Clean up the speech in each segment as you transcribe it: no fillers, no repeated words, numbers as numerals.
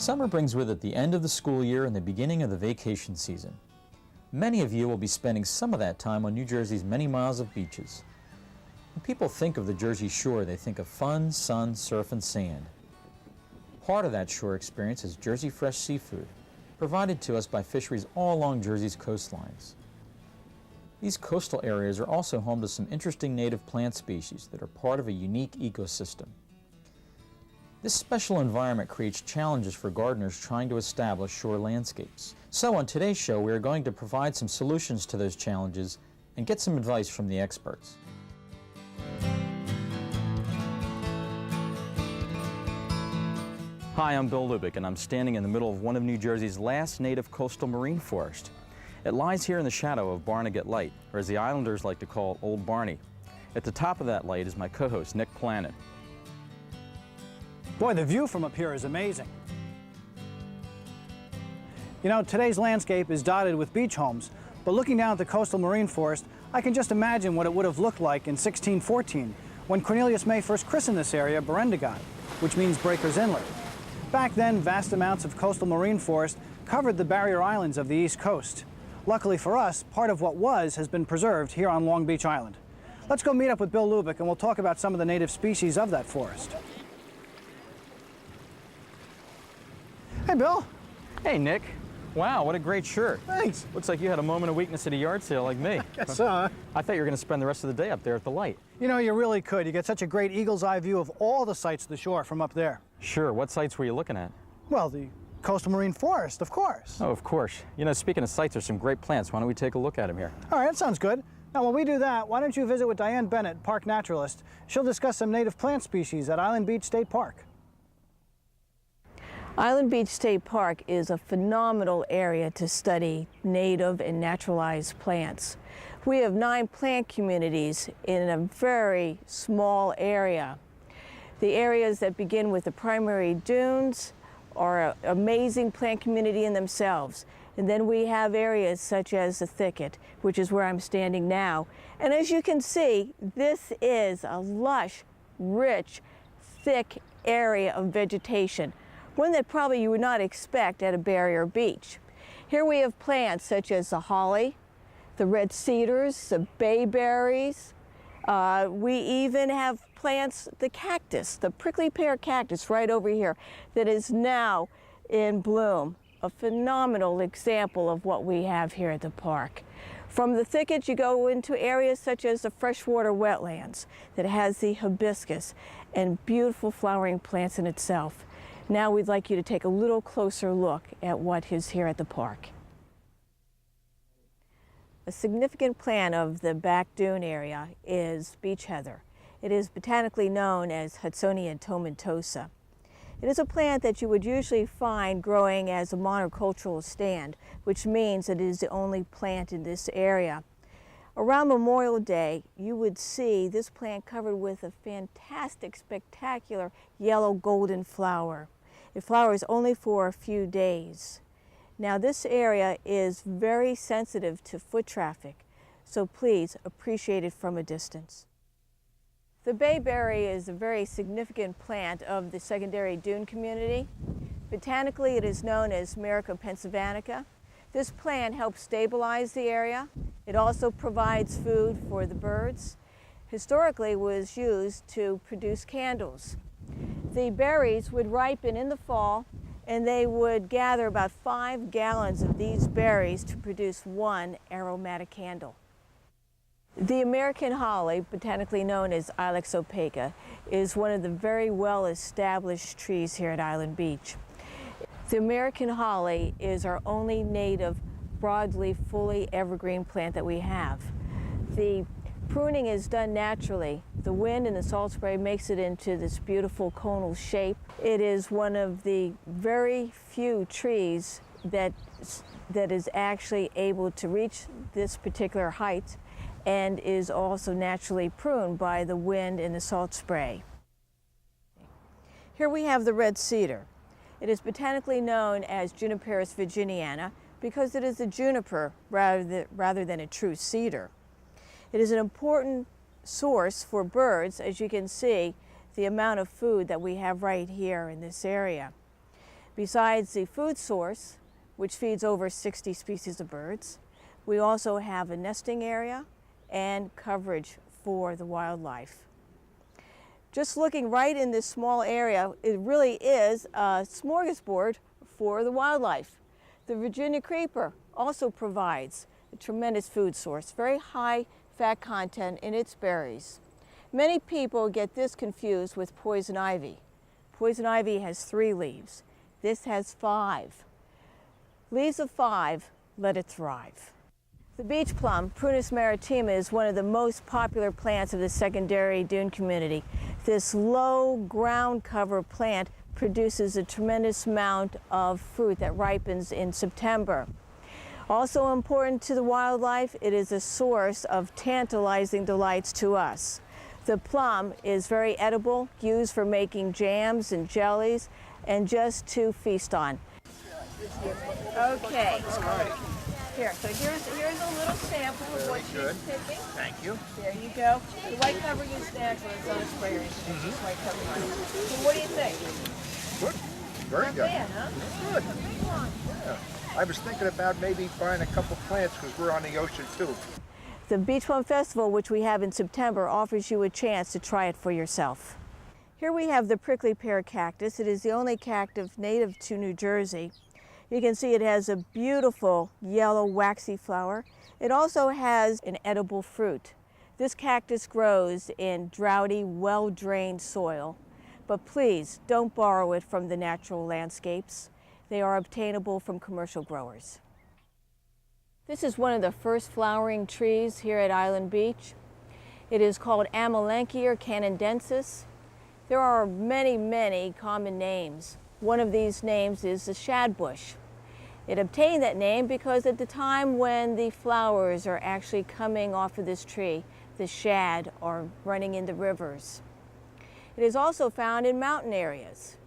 Summer brings with it the end of the school year and the beginning of the vacation season. Many of you will be spending some of that time on New Jersey's many miles of beaches. When people think of the Jersey Shore, they think of fun, sun, surf, and sand. Part of that shore experience is Jersey Fresh seafood, provided to us by fisheries all along Jersey's coastlines. These coastal areas are also home to some interesting native plant species that are part of a unique ecosystem. This special environment creates challenges for gardeners trying to establish shore landscapes. So on today's show, we are going to provide some solutions to those challenges and get some advice from the experts. Hi, I'm Bill Lubick, and I'm standing in the middle of one of New Jersey's last native coastal marine forests. It lies here in the shadow of Barnegat Light, or as the Islanders like to call Old Barney. At the top of that light is my co-host, Nick Planet. Boy, the view from up here is amazing. You know, today's landscape is dotted with beach homes, but looking down at the coastal marine forest, I can just imagine what it would have looked like in 1614, when Cornelius May first christened this area Berendegat, which means Breaker's Inlet. Back then, vast amounts of coastal marine forest covered the barrier islands of the East Coast. Luckily for us, part of what was has been preserved here on Long Beach Island. Let's go meet up with Bill Lubick and we'll talk about some of the native species of that forest. Hey, Bill. Hey, Nick. Wow, what a great shirt. Thanks. Looks like you had a moment of weakness at a yard sale like me. Guess so, huh? I thought you were going to spend the rest of the day up there at the light. You know, you really could. You get such a great eagle's eye view of all the sights of the shore from up there. Sure. What sights were you looking at? Well, the coastal marine forest, of course. Oh, of course. You know, speaking of sights, there's some great plants. Why don't we take a look at them here? All right, that sounds good. Now, while we do that, why don't you visit with Diane Bennett, park naturalist. She'll discuss some native plant species at Island Beach State Park. Island Beach State Park is a phenomenal area to study native and naturalized plants. We have 9 plant communities in a very small area. The areas that begin with the primary dunes are an amazing plant community in themselves. And then we have areas such as the thicket, which is where I'm standing now. And as you can see, this is a lush, rich, thick area of vegetation, one that probably you would not expect at a barrier beach. Here we have plants such as the holly, the red cedars, the bayberries. We even have plants, the cactus, the prickly pear cactus right over here that is now in bloom. A phenomenal example of what we have here at the park. From the thickets, you go into areas such as the freshwater wetlands that has the hibiscus and beautiful flowering plants in itself. Now we'd like you to take a little closer look at what is here at the park. A significant plant of the back dune area is beach heather. It is botanically known as Hudsonia tomentosa. It is a plant that you would usually find growing as a monocultural stand, which means it is the only plant in this area. Around Memorial Day, you would see this plant covered with a fantastic, spectacular yellow golden flower. It flowers only for a few days. Now this area is very sensitive to foot traffic, so please appreciate it from a distance. The bayberry is a very significant plant of the secondary dune community. Botanically, it is known as Myrica pennsylvanica. This plant helps stabilize the area. It also provides food for the birds. Historically, it was used to produce candles. The berries would ripen in the fall, and they would gather about 5 gallons of these berries to produce 1 aromatic candle. The American holly, botanically known as Ilex opaca, is one of the very well-established trees here at Island Beach. The American holly is our only native broadleaf, fully evergreen plant that we have. The pruning is done naturally. The wind and the salt spray makes it into this beautiful conal shape. It is one of the very few trees that is actually able to reach this particular height and is also naturally pruned by the wind and the salt spray. Here we have the red cedar. It is botanically known as Juniperus virginiana because it is a juniper rather than a true cedar. It is an important source for birds, as you can see, the amount of food that we have right here in this area. Besides the food source, which feeds over 60 species of birds, we also have a nesting area and coverage for the wildlife. Just looking right in this small area, it really is a smorgasbord for the wildlife. The Virginia creeper also provides a tremendous food source, very high fat content in its berries. Many people get this confused with poison ivy. Poison ivy has 3 leaves. This has 5. Leaves of 5, let it thrive. The beach plum, Prunus maritima, is one of the most popular plants of the secondary dune community. This low ground cover plant produces a tremendous amount of fruit that ripens in September. Also important to the wildlife, it is a source of tantalizing delights to us. The plum is very edible, used for making jams and jellies, and just to feast on. Okay. Here, so here's a little sample of what she's picking. Thank you. There you go. The white covering is natural, it's on a sprayer. White covering. So what do you think? Good. Very Not good. bad, huh? Good. Yeah. I was thinking about maybe buying a couple plants because we're on the ocean too. The Beach Plum Festival, which we have in September, offers you a chance to try it for yourself. Here we have the prickly pear cactus. It is the only cactus native to New Jersey. You can see it has a beautiful yellow waxy flower. It also has an edible fruit. This cactus grows in droughty, well-drained soil. But please don't borrow it from the natural landscapes. They are obtainable from commercial growers. This is one of the first flowering trees here at Island Beach. It is called Amelanchier canadensis. There are many, many common names. One of these names is the shadbush. It obtained that name because at the time when the flowers are actually coming off of this tree, the shad are running in the rivers. It is also found in mountain areas.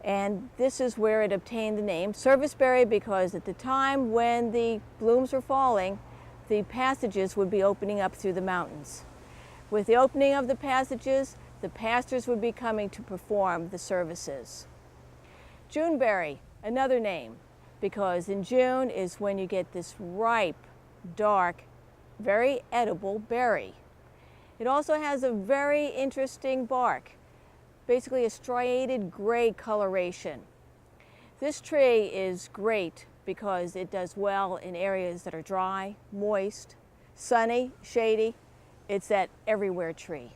And this is where it obtained the name serviceberry, because at the time when the blooms were falling, the passages would be opening up through the mountains. With the opening of the passages, the pastors would be coming to perform the services. Juneberry, another name, because in June is when you get this ripe, dark, very edible berry. It also has a very interesting bark, basically a striated gray coloration. This tree is great because it does well in areas that are dry, moist, sunny, shady. It's that everywhere tree.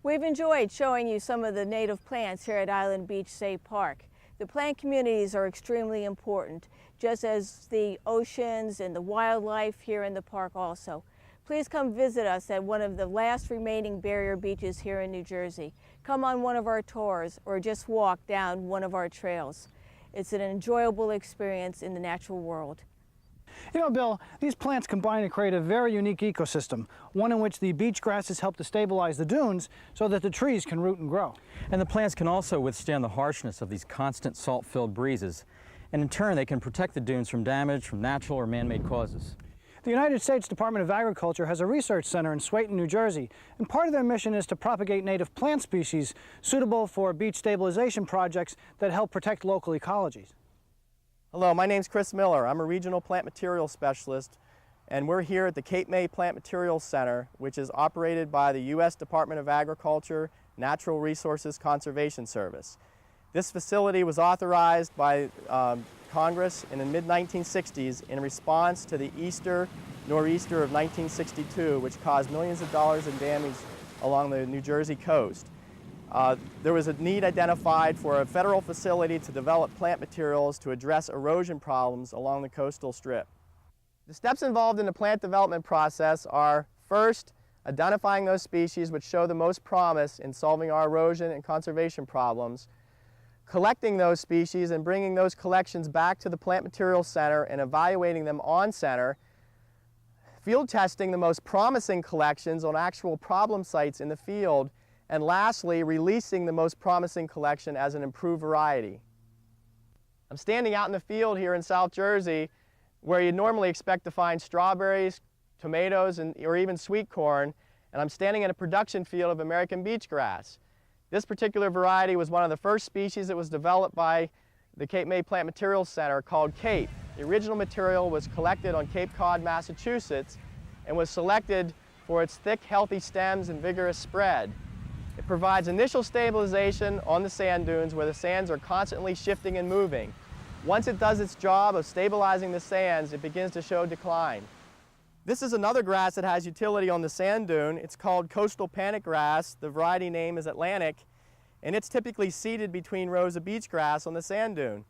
We've enjoyed showing you some of the native plants here at Island Beach State Park. The plant communities are extremely important, just as the oceans and the wildlife here in the park also. Please come visit us at one of the last remaining barrier beaches here in New Jersey. Come on one of our tours or just walk down one of our trails. It's an enjoyable experience in the natural world. You know, Bill, these plants combine to create a very unique ecosystem, one in which the beach grasses help to stabilize the dunes so that the trees can root and grow. And the plants can also withstand the harshness of these constant salt-filled breezes. And in turn, they can protect the dunes from damage from natural or man-made causes. The United States Department of Agriculture has a research center in Swayton, New Jersey, and part of their mission is to propagate native plant species suitable for beach stabilization projects that help protect local ecologies. Hello, my name's Chris Miller. I'm a regional plant materials specialist, and we're here at the Cape May Plant Materials Center, which is operated by the U.S. Department of Agriculture Natural Resources Conservation Service. This facility was authorized by Congress in the mid-1960s in response to the Easter nor'easter of 1962, which caused millions of dollars in damage along the New Jersey coast. There was a need identified for a federal facility to develop plant materials to address erosion problems along the coastal strip. The steps involved in the plant development process are, first, identifying those species which show the most promise in solving our erosion and conservation problems, collecting those species and bringing those collections back to the Plant Materials Center and evaluating them on center, field testing the most promising collections on actual problem sites in the field, and lastly, releasing the most promising collection as an improved variety. I'm standing out in the field here in South Jersey where you'd normally expect to find strawberries, tomatoes, or even sweet corn, and I'm standing in a production field of American beach grass. This particular variety was one of the first species that was developed by the Cape May Plant Materials Center called CAPE. The original material was collected on Cape Cod, Massachusetts, and was selected for its thick, healthy stems and vigorous spread. It provides initial stabilization on the sand dunes where the sands are constantly shifting and moving. Once it does its job of stabilizing the sands, it begins to show decline. This is another grass that has utility on the sand dune. It's called coastal panic grass. The variety name is Atlantic, and it's typically seeded between rows of beach grass on the sand dune.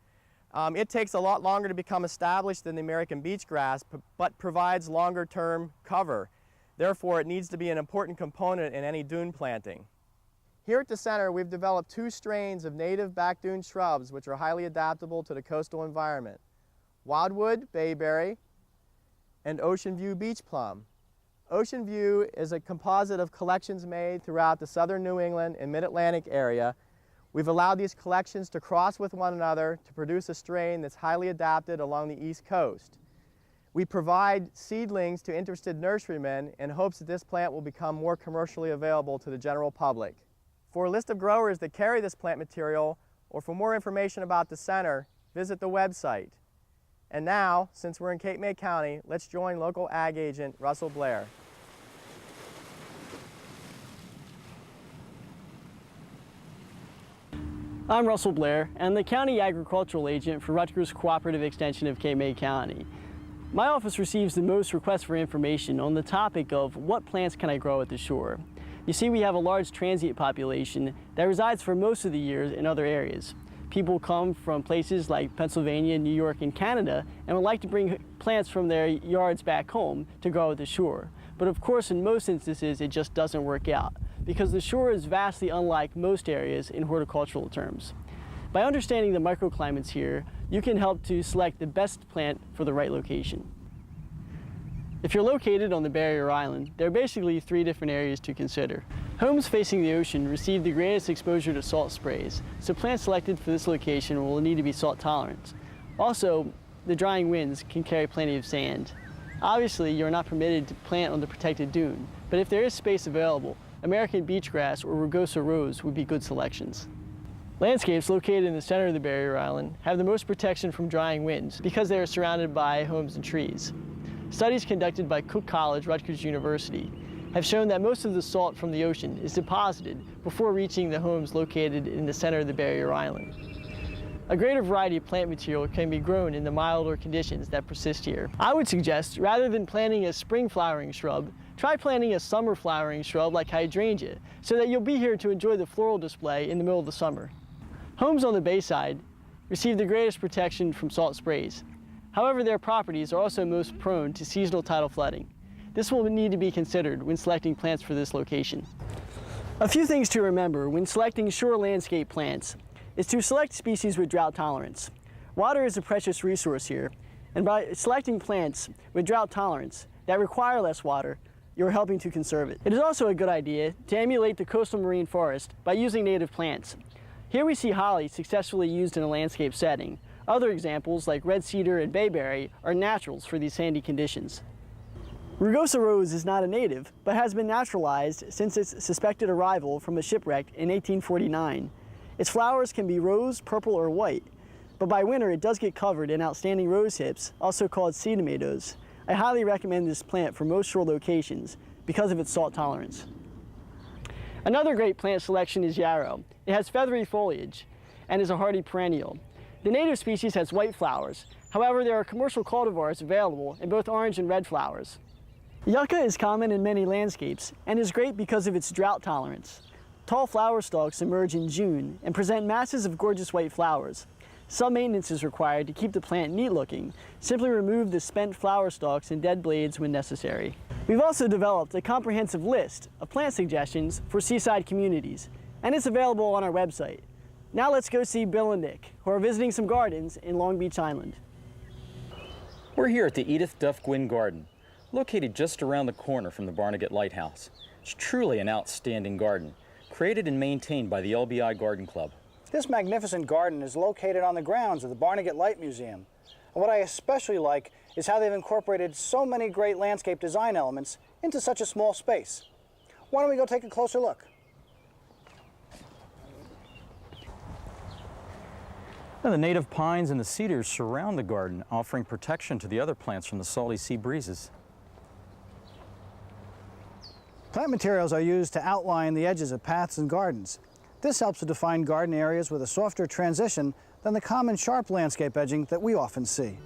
It takes a lot longer to become established than the American beach grass, but provides longer term cover. Therefore, it needs to be an important component in any dune planting. Here at the center, we've developed 2 strains of native back dune shrubs which are highly adaptable to the coastal environment: Wildwood Bayberry and Ocean View Beach Plum. Ocean View is a composite of collections made throughout the southern New England and mid-Atlantic area. We've allowed these collections to cross with one another to produce a strain that's highly adapted along the East Coast. We provide seedlings to interested nurserymen in hopes that this plant will become more commercially available to the general public. For a list of growers that carry this plant material, or for more information about the center, visit the website. And now, since we're in Cape May County, let's join local ag agent Russell Blair. I'm Russell Blair, and I'm the County Agricultural Agent for Rutgers Cooperative Extension of Cape May County. My office receives the most requests for information on the topic of what plants can I grow at the shore. You see, we have a large transient population that resides for most of the year in other areas. People come from places like Pennsylvania, New York, and Canada and would like to bring plants from their yards back home to grow at the shore. But of course, in most instances, it just doesn't work out because the shore is vastly unlike most areas in horticultural terms. By understanding the microclimates here, you can help to select the best plant for the right location. If you're located on the barrier island, there are basically 3 different areas to consider. Homes facing the ocean receive the greatest exposure to salt sprays, so plants selected for this location will need to be salt tolerant. Also, the drying winds can carry plenty of sand. Obviously, you're not permitted to plant on the protected dune, but if there is space available, American beach grass or rugosa rose would be good selections. Landscapes located in the center of the barrier island have the most protection from drying winds because they are surrounded by homes and trees. Studies conducted by Cook College, Rutgers University, have shown that most of the salt from the ocean is deposited before reaching the homes located in the center of the barrier island. A greater variety of plant material can be grown in the milder conditions that persist here. I would suggest, rather than planting a spring flowering shrub, try planting a summer flowering shrub like hydrangea, so that you'll be here to enjoy the floral display in the middle of the summer. Homes on the bayside receive the greatest protection from salt sprays. However, their properties are also most prone to seasonal tidal flooding. This will need to be considered when selecting plants for this location. A few things to remember when selecting shore landscape plants is to select species with drought tolerance. Water is a precious resource here, and by selecting plants with drought tolerance that require less water, you're helping to conserve it. It is also a good idea to emulate the coastal marine forest by using native plants. Here we see holly successfully used in a landscape setting. Other examples, like red cedar and bayberry, are naturals for these sandy conditions. Rugosa rose is not a native, but has been naturalized since its suspected arrival from a shipwreck in 1849. Its flowers can be rose, purple, or white, but by winter it does get covered in outstanding rose hips, also called sea tomatoes. I highly recommend this plant for most shore locations because of its salt tolerance. Another great plant selection is yarrow. It has feathery foliage and is a hardy perennial. The native species has white flowers. However, there are commercial cultivars available in both orange and red flowers. Yucca is common in many landscapes and is great because of its drought tolerance. Tall flower stalks emerge in June and present masses of gorgeous white flowers. Some maintenance is required to keep the plant neat looking. Simply remove the spent flower stalks and dead blades when necessary. We've also developed a comprehensive list of plant suggestions for seaside communities, and it's available on our website. Now let's go see Bill and Nick, who are visiting some gardens in Long Beach Island. We're here at the Edith Duff Gwynn Garden, located just around the corner from the Barnegat Lighthouse. It's truly an outstanding garden, created and maintained by the LBI Garden Club. This magnificent garden is located on the grounds of the Barnegat Light Museum. And what I especially like is how they've incorporated so many great landscape design elements into such a small space. Why don't we go take a closer look? And the native pines and the cedars surround the garden, offering protection to the other plants from the salty sea breezes. Plant materials are used to outline the edges of paths and gardens. This helps to define garden areas with a softer transition than the common sharp landscape edging that we often see.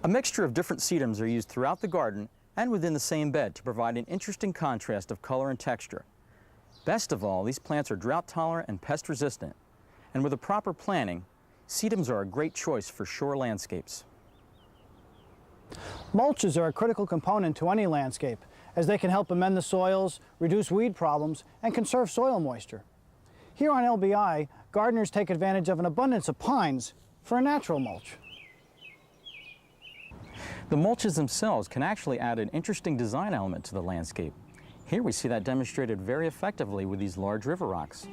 A mixture of different sedums are used throughout the garden and within the same bed to provide an interesting contrast of color and texture. Best of all, these plants are drought tolerant and pest resistant, and with a proper planting, sedums are a great choice for shore landscapes. Mulches are a critical component to any landscape, as they can help amend the soils, reduce weed problems, and conserve soil moisture. Here on LBI, gardeners take advantage of an abundance of pines for a natural mulch. The mulches themselves can actually add an interesting design element to the landscape. Here we see that demonstrated very effectively with these large river rocks.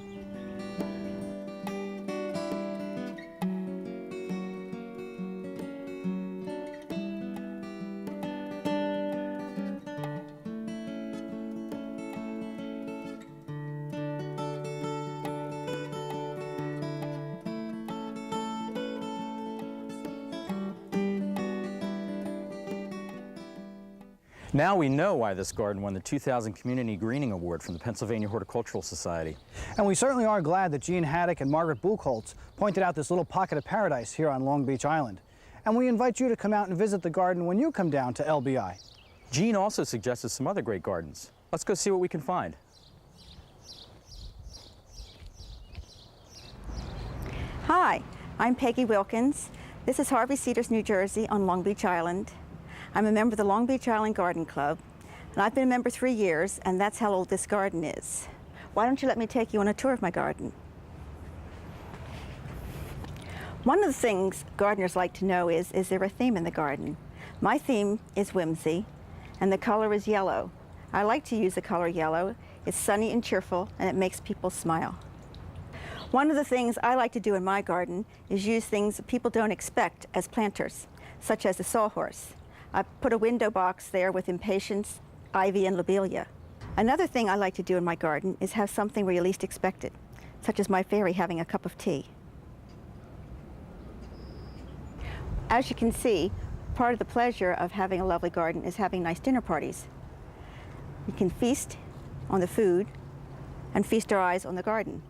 Now we know why this garden won the 2000 Community Greening Award from the Pennsylvania Horticultural Society. And we certainly are glad that Gene Haddock and Margaret Buchholz pointed out this little pocket of paradise here on Long Beach Island. And we invite you to come out and visit the garden when you come down to LBI. Gene also suggested some other great gardens. Let's go see what we can find. Hi, I'm Peggy Wilkins. This is Harvey Cedars, New Jersey on Long Beach Island. I'm a member of the Long Beach Island Garden Club, and I've been a member 3 years, and that's how old this garden is. Why don't you let me take you on a tour of my garden? One of the things gardeners like to know is there a theme in the garden? My theme is whimsy, and the color is yellow. I like to use the color yellow. It's sunny and cheerful, and it makes people smile. One of the things I like to do in my garden is use things that people don't expect as planters, such as the sawhorse. I put a window box there with impatiens, ivy, and lobelia. Another thing I like to do in my garden is have something where you least expect it, such as my fairy having a cup of tea. As you can see, part of the pleasure of having a lovely garden is having nice dinner parties. We can feast on the food and feast our eyes on the garden.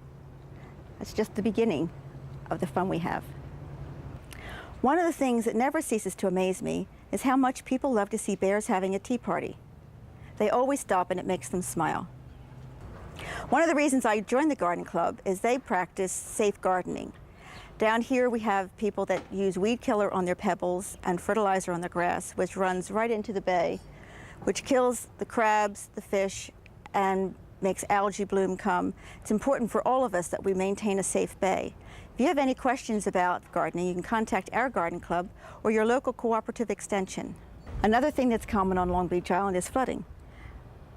That's just the beginning of the fun we have. One of the things that never ceases to amaze me is how much people love to see bears having a tea party. They always stop and it makes them smile. One of the reasons I joined the garden club is they practice safe gardening. Down here we have people that use weed killer on their pebbles and fertilizer on the grass, which runs right into the bay, which kills the crabs, the fish, and makes algae bloom come. It's important for all of us that we maintain a safe bay. If you have any questions about gardening, you can contact our garden club or your local cooperative extension. Another thing that's common on Long Beach Island is flooding.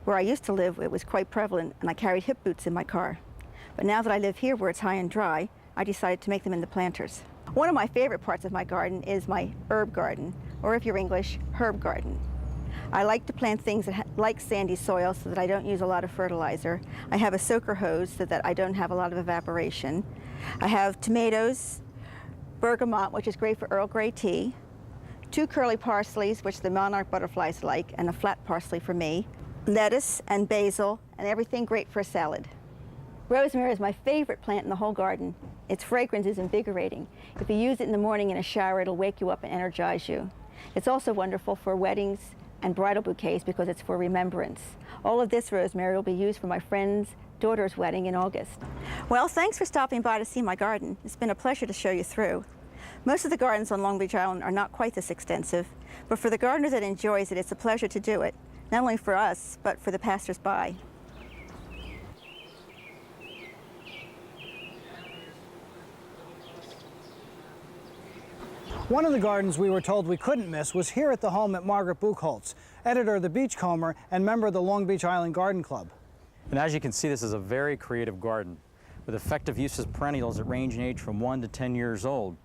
Where I used to live, it was quite prevalent, and I carried hip boots in my car. But now that I live here where it's high and dry, I decided to make them into planters. One of my favorite parts of my garden is my herb garden, or if you're English, herb garden. I like to plant things that like sandy soil so that I don't use a lot of fertilizer. I have a soaker hose so that I don't have a lot of evaporation. I have tomatoes, bergamot, which is great for Earl Grey tea, 2 curly parsleys, which the monarch butterflies like, and a flat parsley for me, lettuce and basil, and everything great for a salad. Rosemary is my favorite plant in the whole garden. Its fragrance is invigorating. If you use it in the morning in a shower, it'll wake you up and energize you. It's also wonderful for weddings and bridal bouquets because it's for remembrance. All of this rosemary will be used for my friend's daughter's wedding in August. Well, thanks for stopping by to see my garden. It's been a pleasure to show you through. Most of the gardens on Long Beach Island are not quite this extensive, but for the gardener that enjoys it, it's a pleasure to do it, not only for us, but for the passers-by. One of the gardens we were told we couldn't miss was here at the home at Margaret Buchholz, editor of the Beachcomber and member of the Long Beach Island Garden Club. And as you can see, this is a very creative garden with effective use of perennials that range in age from 1 to 10 years old.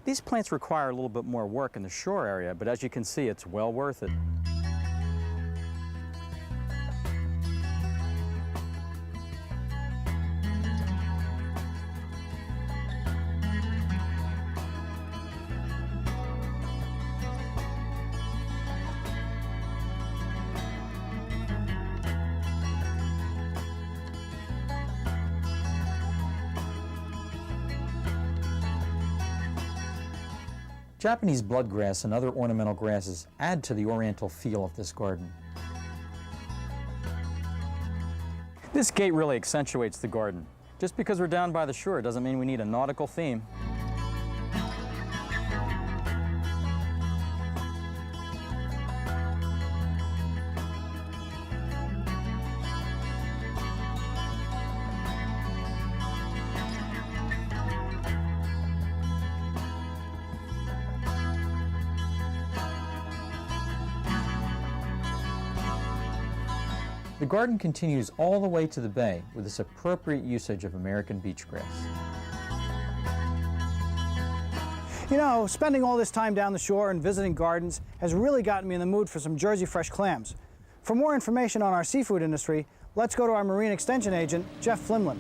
These plants require a little bit more work in the shore area, but as you can see, it's well worth it. Japanese bloodgrass and other ornamental grasses add to the oriental feel of this garden. This gate really accentuates the garden. Just because we're down by the shore doesn't mean we need a nautical theme. The garden continues all the way to the bay with this appropriate usage of American beach grass. You know, spending all this time down the shore and visiting gardens has really gotten me in the mood for some Jersey fresh clams. For more information on our seafood industry, let's go to our marine extension agent, Jeff Flimlin.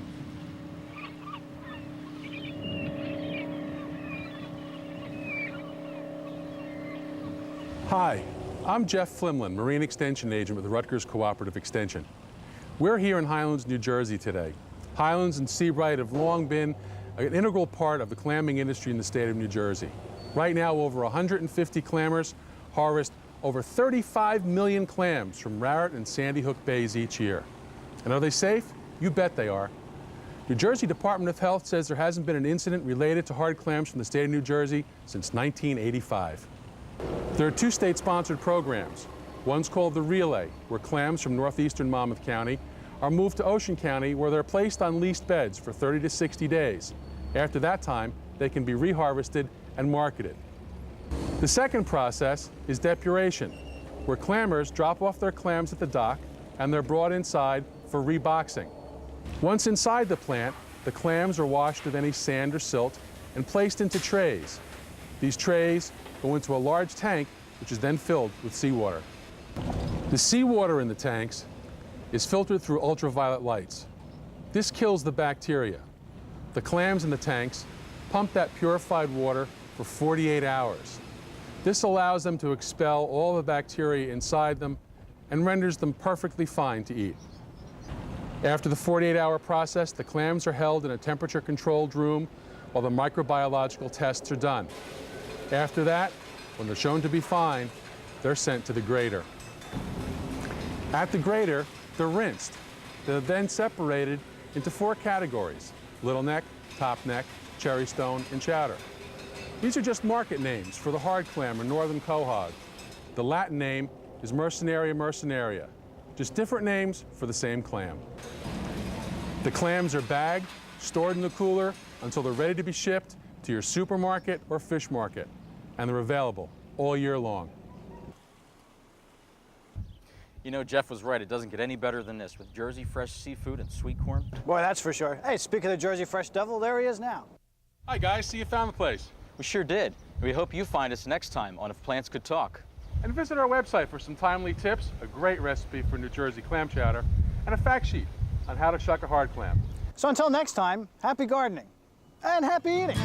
Hi, I'm Jeff Flimlin, Marine Extension Agent with the Rutgers Cooperative Extension. We're here in Highlands, New Jersey today. Highlands and Seabright have long been an integral part of the clamming industry in the state of New Jersey. Right now, over 150 clammers harvest over 35 million clams from Rarrett and Sandy Hook Bays each year. And are they safe? You bet they are. New Jersey Department of Health says there hasn't been an incident related to hard clams from the state of New Jersey since 1985. There are two state-sponsored programs. One's called the Relay, where clams from northeastern Monmouth County are moved to Ocean County, where they're placed on leased beds for 30 to 60 days. After that time, they can be reharvested and marketed. The second process is depuration, where clammers drop off their clams at the dock and they're brought inside for reboxing. Once inside the plant, the clams are washed with any sand or silt and placed into trays. These trays go into a large tank, which is then filled with seawater. The seawater in the tanks is filtered through ultraviolet lights. This kills the bacteria. The clams in the tanks pump that purified water for 48 hours. This allows them to expel all the bacteria inside them and renders them perfectly fine to eat. After the 48-hour process, the clams are held in a temperature-controlled room while the microbiological tests are done. After that, when they're shown to be fine, they're sent to the grater. At the grater, they're rinsed. They're then separated into 4 categories: little neck, top neck, cherry stone, and chowder. These are just market names for the hard clam or northern quahog. The Latin name is Mercenaria mercenaria, just different names for the same clam. The clams are bagged, stored in the cooler until they're ready to be shipped to your supermarket or fish market, and they're available all year long. You know, Jeff was right. It doesn't get any better than this with Jersey fresh seafood and sweet corn. Boy, that's for sure. Hey, speaking of the Jersey Fresh Devil, there he is now. Hi guys, see you found the place. We sure did. We hope you find us next time on If Plants Could Talk. And visit our website for some timely tips, a great recipe for New Jersey clam chowder, and a fact sheet on how to shuck a hard clam. So until next time, happy gardening and happy eating.